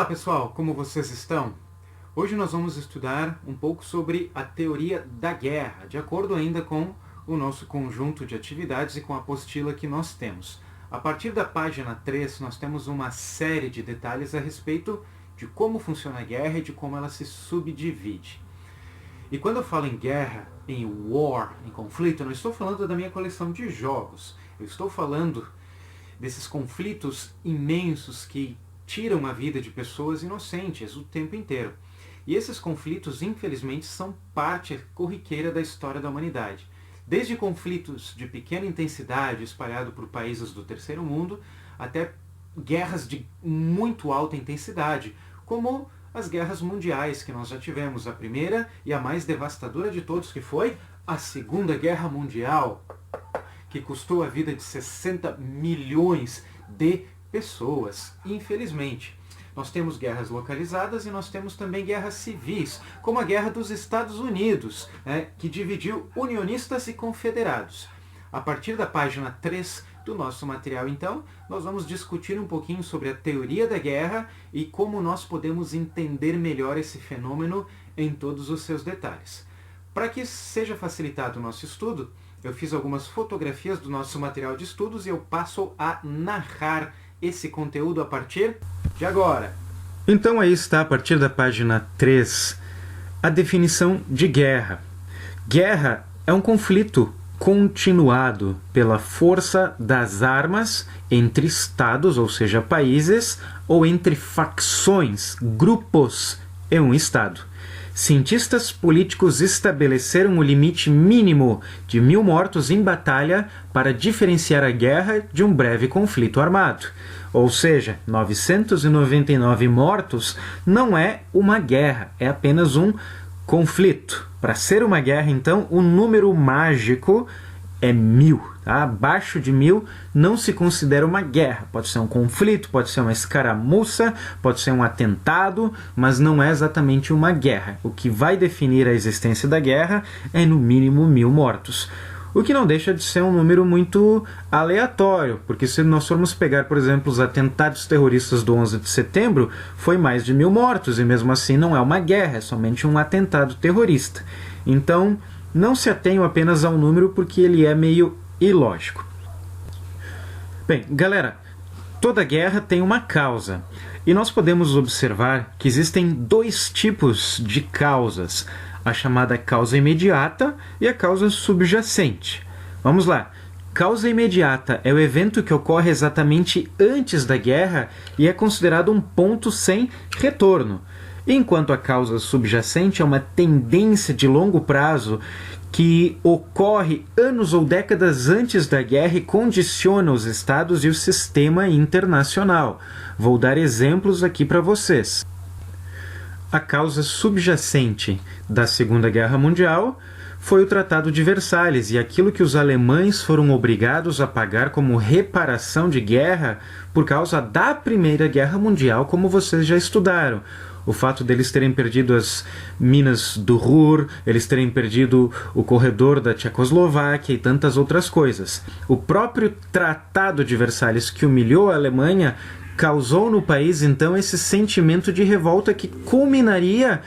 Olá pessoal, como vocês estão? Hoje nós vamos estudar um pouco sobre a teoria da guerra, de acordo ainda com o nosso conjunto de atividades e com a apostila que nós temos. A partir da página 3, nós temos uma série de detalhes a respeito de como funciona a guerra e de como ela se subdivide. E quando eu falo em guerra, em war, em conflito, eu não estou falando da minha coleção de jogos. Eu estou falando desses conflitos imensos que tiram a vida de pessoas inocentes o tempo inteiro. E esses conflitos, infelizmente, são parte corriqueira da história da humanidade. Desde conflitos de pequena intensidade espalhados por países do terceiro mundo, até guerras de muito alta intensidade, como as guerras mundiais que nós já tivemos, a primeira e a mais devastadora de todos, que foi a Segunda Guerra Mundial, que custou a vida de 60 milhões de pessoas, infelizmente. Nós temos guerras localizadas e nós temos também guerras civis, como a Guerra dos Estados Unidos, que dividiu unionistas e confederados. A partir da página 3 do nosso material, então, nós vamos discutir um pouquinho sobre a teoria da guerra e como nós podemos entender melhor esse fenômeno em todos os seus detalhes. Para que seja facilitado o nosso estudo, eu fiz algumas fotografias do nosso material de estudos e eu passo a narrar esse conteúdo a partir de agora. Então aí está, a partir da página 3, a definição de guerra. Guerra é um conflito continuado pela força das armas entre estados, ou seja, países, ou entre facções, grupos em um estado. Cientistas políticos estabeleceram o limite mínimo de 1000 mortos em batalha para diferenciar a guerra de um breve conflito armado. Ou seja, 999 mortos não é uma guerra, é apenas um conflito. Para ser uma guerra, então, o número mágico é 1000. Tá? Abaixo de 1000 não se considera uma guerra. Pode ser um conflito, pode ser uma escaramuça, pode ser um atentado, mas não é exatamente uma guerra. O que vai definir a existência da guerra é no mínimo 1000 mortos. O que não deixa de ser um número muito aleatório, porque se nós formos pegar, por exemplo, os atentados terroristas do 11 de setembro, foi mais de 1000 mortos, e mesmo assim não é uma guerra, é somente um atentado terrorista. Então, não se atenham apenas ao número, porque ele é meio ilógico. Bem, galera, toda guerra tem uma causa, e nós podemos observar que existem dois tipos de causas, a chamada causa imediata e a causa subjacente. Vamos lá. Causa imediata é o evento que ocorre exatamente antes da guerra e é considerado um ponto sem retorno, enquanto a causa subjacente é uma tendência de longo prazo que ocorre anos ou décadas antes da guerra e condiciona os estados e o sistema internacional. Vou dar exemplos aqui para vocês. A causa subjacente da Segunda Guerra Mundial foi o Tratado de Versalhes e aquilo que os alemães foram obrigados a pagar como reparação de guerra por causa da Primeira Guerra Mundial, como vocês já estudaram. O fato deles terem perdido as minas do Ruhr, eles terem perdido o corredor da Tchecoslováquia e tantas outras coisas. O próprio Tratado de Versalhes, que humilhou a Alemanha, causou no país, então, esse sentimento de revolta que culminaria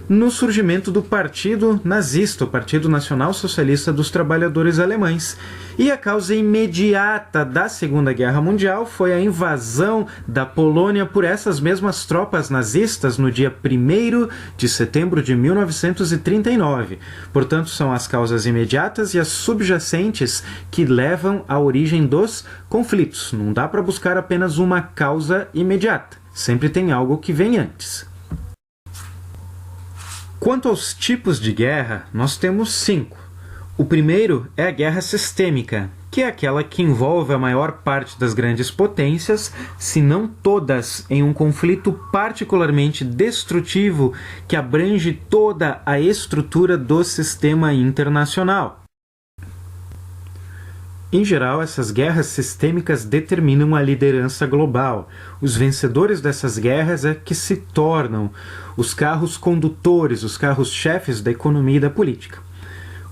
no surgimento do Partido Nazista, o Partido Nacional Socialista dos Trabalhadores Alemães. E a causa imediata da Segunda Guerra Mundial foi a invasão da Polônia por essas mesmas tropas nazistas no dia 1º de setembro de 1939. Portanto, são as causas imediatas e as subjacentes que levam à origem dos conflitos. Não dá para buscar apenas uma causa imediata. Sempre tem algo que vem antes. Quanto aos tipos de guerra, nós temos 5. O primeiro é a guerra sistêmica, que é aquela que envolve a maior parte das grandes potências, se não todas, em um conflito particularmente destrutivo que abrange toda a estrutura do sistema internacional. Em geral, essas guerras sistêmicas determinam a liderança global. Os vencedores dessas guerras é que se tornam os carros condutores, os carros-chefes da economia e da política.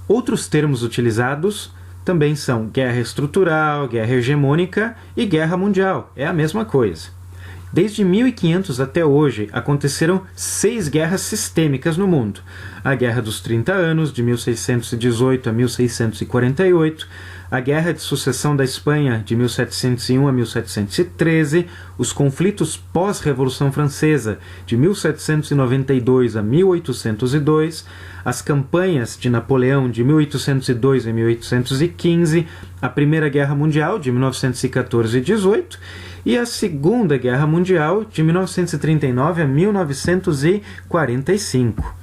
Outros termos utilizados também são guerra estrutural, guerra hegemônica e guerra mundial. É a mesma coisa. Desde 1500 até hoje, aconteceram 6 guerras sistêmicas no mundo. A Guerra dos 30 Anos, de 1618 a 1648, a Guerra de Sucessão da Espanha, de 1701 a 1713, os conflitos pós-Revolução Francesa, de 1792 a 1802, as campanhas de Napoleão, de 1802 a 1815, a Primeira Guerra Mundial, de 1914 e 18, e a Segunda Guerra Mundial, de 1939 a 1945.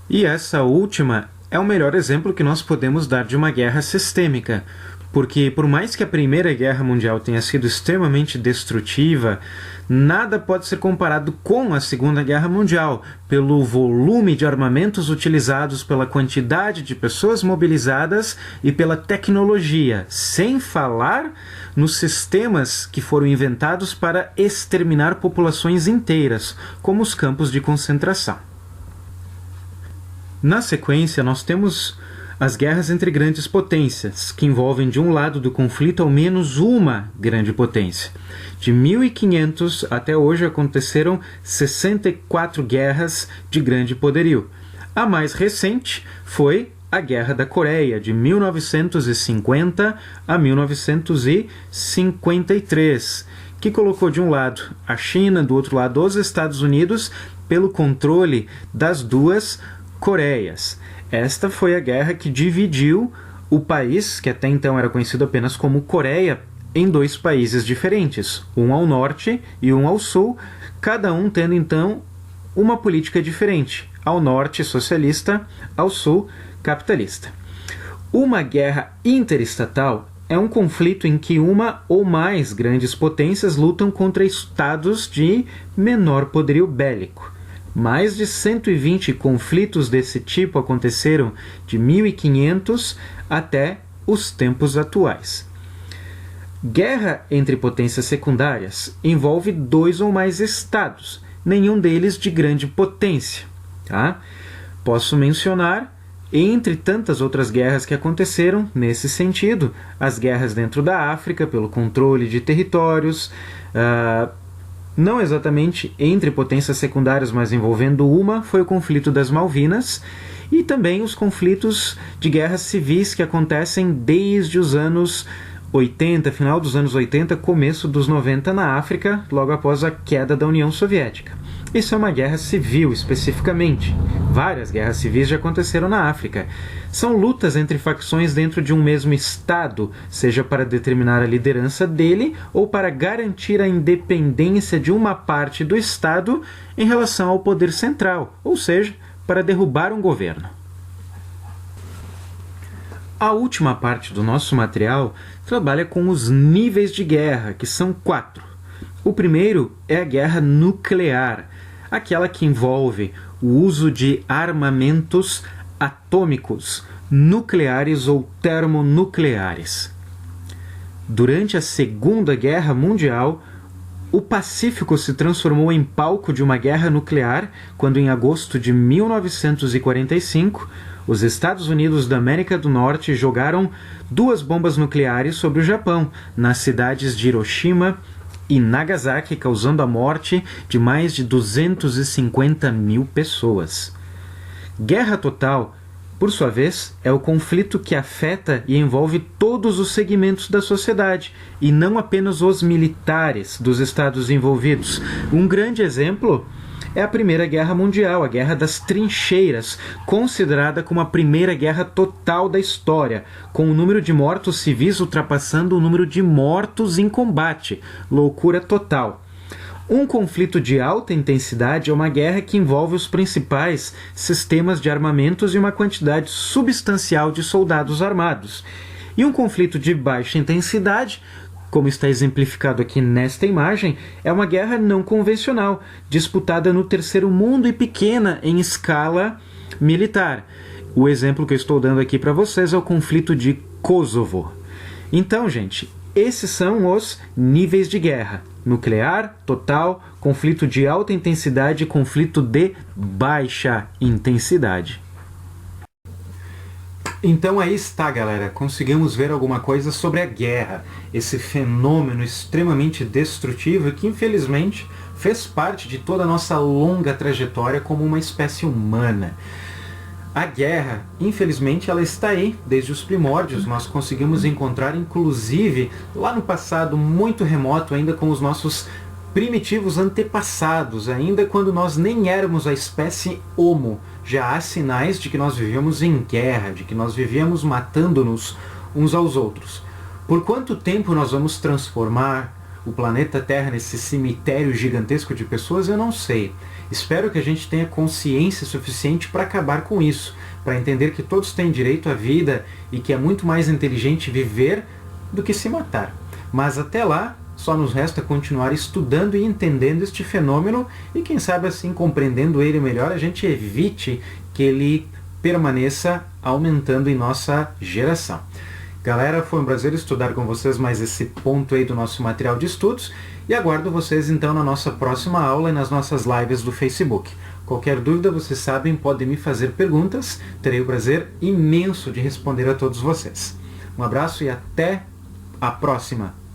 E essa última é o melhor exemplo que nós podemos dar de uma guerra sistêmica, porque por mais que a Primeira Guerra Mundial tenha sido extremamente destrutiva, nada pode ser comparado com a Segunda Guerra Mundial, pelo volume de armamentos utilizados, pela quantidade de pessoas mobilizadas e pela tecnologia, sem falar nos sistemas que foram inventados para exterminar populações inteiras, como os campos de concentração. Na sequência, nós temos as guerras entre grandes potências, que envolvem de um lado do conflito ao menos uma grande potência. De 1500 até hoje aconteceram 64 guerras de grande poderio. A mais recente foi a Guerra da Coreia, de 1950 a 1953, que colocou de um lado a China, do outro lado os Estados Unidos, pelo controle das duas Coreias. Esta foi a guerra que dividiu o país, que até então era conhecido apenas como Coreia, em 2 países diferentes, um ao norte e um ao sul, cada um tendo então uma política diferente, ao norte socialista, ao sul capitalista. Uma guerra interestatal é um conflito em que uma ou mais grandes potências lutam contra estados de menor poderio bélico. Mais de 120 conflitos desse tipo aconteceram de 1500 até os tempos atuais. Guerra entre potências secundárias envolve 2 ou mais estados, nenhum deles de grande potência. Tá? Posso mencionar, entre tantas outras guerras que aconteceram nesse sentido, as guerras dentro da África pelo controle de territórios, não exatamente entre potências secundárias, mas envolvendo uma, foi o conflito das Malvinas, e também os conflitos de guerras civis que acontecem desde os anos 80, final dos anos 80, começo dos 90 na África, logo após a queda da União Soviética. Isso é uma guerra civil, especificamente. Várias guerras civis já aconteceram na África. São lutas entre facções dentro de um mesmo Estado, seja para determinar a liderança dele ou para garantir a independência de uma parte do Estado em relação ao poder central, ou seja, para derrubar um governo. A última parte do nosso material trabalha com os níveis de guerra, que são 4. O primeiro é a guerra nuclear, aquela que envolve o uso de armamentos atômicos, nucleares ou termonucleares. Durante a Segunda Guerra Mundial, o Pacífico se transformou em palco de uma guerra nuclear quando, em agosto de 1945, os Estados Unidos da América do Norte jogaram 2 bombas nucleares sobre o Japão, nas cidades de Hiroshima e Nagasaki, causando a morte de mais de 250 mil pessoas. Guerra total, por sua vez, é o conflito que afeta e envolve todos os segmentos da sociedade, e não apenas os militares dos estados envolvidos. Um grande exemplo é a Primeira Guerra Mundial, a Guerra das Trincheiras, considerada como a primeira guerra total da história, com o número de mortos civis ultrapassando o número de mortos em combate. Loucura total. Um conflito de alta intensidade é uma guerra que envolve os principais sistemas de armamentos e uma quantidade substancial de soldados armados. E um conflito de baixa intensidade, como está exemplificado aqui nesta imagem, é uma guerra não convencional, disputada no Terceiro Mundo e pequena em escala militar. O exemplo que eu estou dando aqui para vocês é o conflito de Kosovo. Então, gente, esses são os níveis de guerra: nuclear, total, conflito de alta intensidade e conflito de baixa intensidade. Então aí está, galera, conseguimos ver alguma coisa sobre a guerra, esse fenômeno extremamente destrutivo que infelizmente fez parte de toda a nossa longa trajetória como uma espécie humana. A guerra, infelizmente, ela está aí desde os primórdios. Nós conseguimos encontrar, inclusive, lá no passado muito remoto, ainda com os nossos primitivos antepassados, ainda quando nós nem éramos a espécie Homo. Já há sinais de que nós vivíamos em guerra, de que nós vivíamos matando-nos uns aos outros. Por quanto tempo nós vamos transformar o planeta Terra nesse cemitério gigantesco de pessoas, eu não sei. Espero que a gente tenha consciência suficiente para acabar com isso, para entender que todos têm direito à vida e que é muito mais inteligente viver do que se matar. Mas até lá, só nos resta continuar estudando e entendendo este fenômeno e quem sabe assim, compreendendo ele melhor, a gente evite que ele permaneça aumentando em nossa geração. Galera, foi um prazer estudar com vocês mais esse ponto aí do nosso material de estudos e aguardo vocês então na nossa próxima aula e nas nossas lives do Facebook. Qualquer dúvida, vocês sabem, podem me fazer perguntas, terei o prazer imenso de responder a todos vocês. Um abraço e até a próxima!